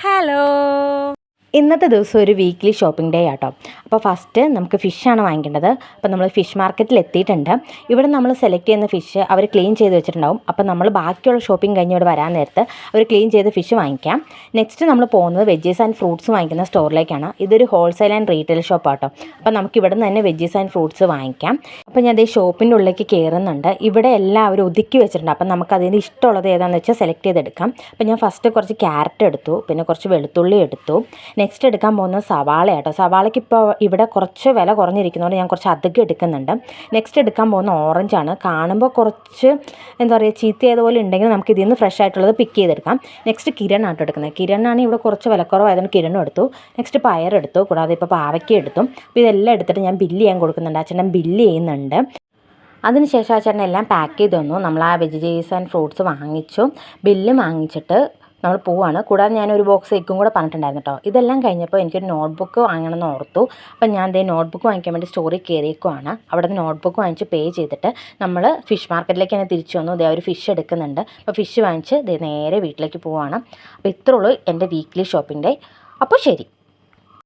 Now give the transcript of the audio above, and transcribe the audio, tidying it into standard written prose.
Hello. ഇന്നത്തെ ദിവസം ഒരു വീക്ക്ലി ഷോപ്പിംഗ് ഡേ ആട്ടോ. അപ്പോൾ ഫസ്റ്റ് നമുക്ക് ഫിഷാണ് വാങ്ങിക്കേണ്ടത്. അപ്പോൾ നമ്മൾ ഫിഷ് മാർക്കറ്റിൽ എത്തിയിട്ടുണ്ട്. ഇവിടെ നമ്മൾ സെലക്ട് ചെയ്യുന്ന ഫിഷ് അവർ ക്ലീൻ ചെയ്ത് വെച്ചിട്ടുണ്ടാവും. അപ്പോൾ നമ്മൾ ബാക്കിയുള്ള ഷോപ്പിംഗ് കഴിഞ്ഞ് ഇവിടെ വരാൻ നേരത്ത് അവർ ക്ലീൻ ചെയ്ത് ഫിഷ് വാങ്ങിക്കാം. നെക്സ്റ്റ് നമ്മൾ പോകുന്നത് വെജീസ് ആൻഡ് ഫ്രൂട്ട്സ് വാങ്ങിക്കുന്ന സ്റ്റോറിലേക്കാണ്. ഇതൊരു ഹോൾസെയിൽ ആൻഡ് റീറ്റെയിൽ ഷോപ്പാട്ടോ. അപ്പോൾ നമുക്ക് ഇവിടെ നിന്ന് തന്നെ വെജീസ് ആൻഡ് ഫ്രൂട്ട്സ് വാങ്ങിക്കാം. അപ്പോൾ ഞാൻ ഈ ഷോപ്പിൻ്റെ ഉള്ളിലേക്ക് കയറുന്നുണ്ട്. ഇവിടെ എല്ലാവരും ഒതുക്കി വെച്ചിട്ടുണ്ട്. അപ്പം നമുക്ക് അതിന് ഇഷ്ടമുള്ളത് ഏതാണെന്ന് വെച്ചാൽ സെലക്ട് ചെയ്തെടുക്കാം. അപ്പോൾ ഞാൻ ഫസ്റ്റ് കുറച്ച് ക്യാരറ്റ് എടുത്തു, പിന്നെ കുറച്ച് വെളുത്തുള്ളി എടുത്തു. നെക്സ്റ്റ് എടുക്കാൻ പോകുന്നത് സവാള കേട്ടോ. സവാളയ്ക്ക് ഇപ്പോൾ ഇവിടെ കുറച്ച് വില കുറഞ്ഞിരിക്കുന്നതുകൊണ്ട് ഞാൻ കുറച്ച് അധികം എടുക്കുന്നുണ്ട്. നെക്സ്റ്റ് എടുക്കാൻ പോകുന്ന ഓറഞ്ചാണ്. കാണുമ്പോൾ കുറച്ച് എന്താ പറയുക ചീത്തയായതുപോലെ ഉണ്ടെങ്കിൽ നമുക്ക് ഇതിൽ നിന്ന് ഫ്രഷ് ആയിട്ടുള്ളത് പിക്ക് ചെയ്തെടുക്കാം. നെക്സ്റ്റ് കിരണാട്ടോ എടുക്കുന്നത്. കിരണാണ് ഇവിടെ കുറച്ച് വിലക്കുറവായതുകൊണ്ട് കിരണം എടുത്തു. നെക്സ്റ്റ് പയറെടുത്തു, കൂടാതെ ഇപ്പോൾ പാവയ്ക്ക എടുത്തു. അപ്പോൾ ഇതെല്ലാം എടുത്തിട്ട് ഞാൻ ബില്ല് ചെയ്യാൻ കൊടുക്കുന്നുണ്ട്. അച്ഛൻ ബില്ല് ചെയ്യുന്നുണ്ട്. അതിനുശേഷം ആ ചേട്ടൻ എല്ലാം പാക്ക് ചെയ്ത് തന്നു. നമ്മൾ ആ വെജിറ്റബിൾസ് ആൻഡ് ഫ്രൂട്ട്സ് വാങ്ങിച്ചു, ബില്ല് വാങ്ങിച്ചിട്ട് നമ്മൾ പോവാണ്. കൂടാതെ ഞാനൊരു ബോക്സ് എഗ്ഗും കൂടെ പറഞ്ഞിട്ടുണ്ടായിരുന്നു കേട്ടോ. ഇതെല്ലാം കഴിഞ്ഞപ്പോൾ എനിക്കൊരു നോട്ട്ബുക്ക് വാങ്ങണമെന്ന് ഓർത്തു. അപ്പം ഞാൻ നോട്ട്ബുക്ക് വാങ്ങിക്കാൻ വേണ്ടി സ്റ്റോറിൽ കയറിയേക്കുവാണ്. അവിടെ നിന്ന് നോട്ട്ബുക്ക് വാങ്ങിച്ച് പേ ചെയ്തിട്ട് നമ്മൾ ഫിഷ് മാർക്കറ്റിലേക്ക് തന്നെ തിരിച്ചു വന്നു. ഒരു ഫിഷ് എടുക്കുന്നുണ്ട്. അപ്പോൾ ഫിഷ് വാങ്ങിച്ച് നേരെ വീട്ടിലേക്ക് പോവാണ്. അപ്പോൾ ഇത്രേ ഉള്ളൂ എൻ്റെ വീക്ക്ലി ഷോപ്പിംഗ് ഡേ. അപ്പോൾ ശരി.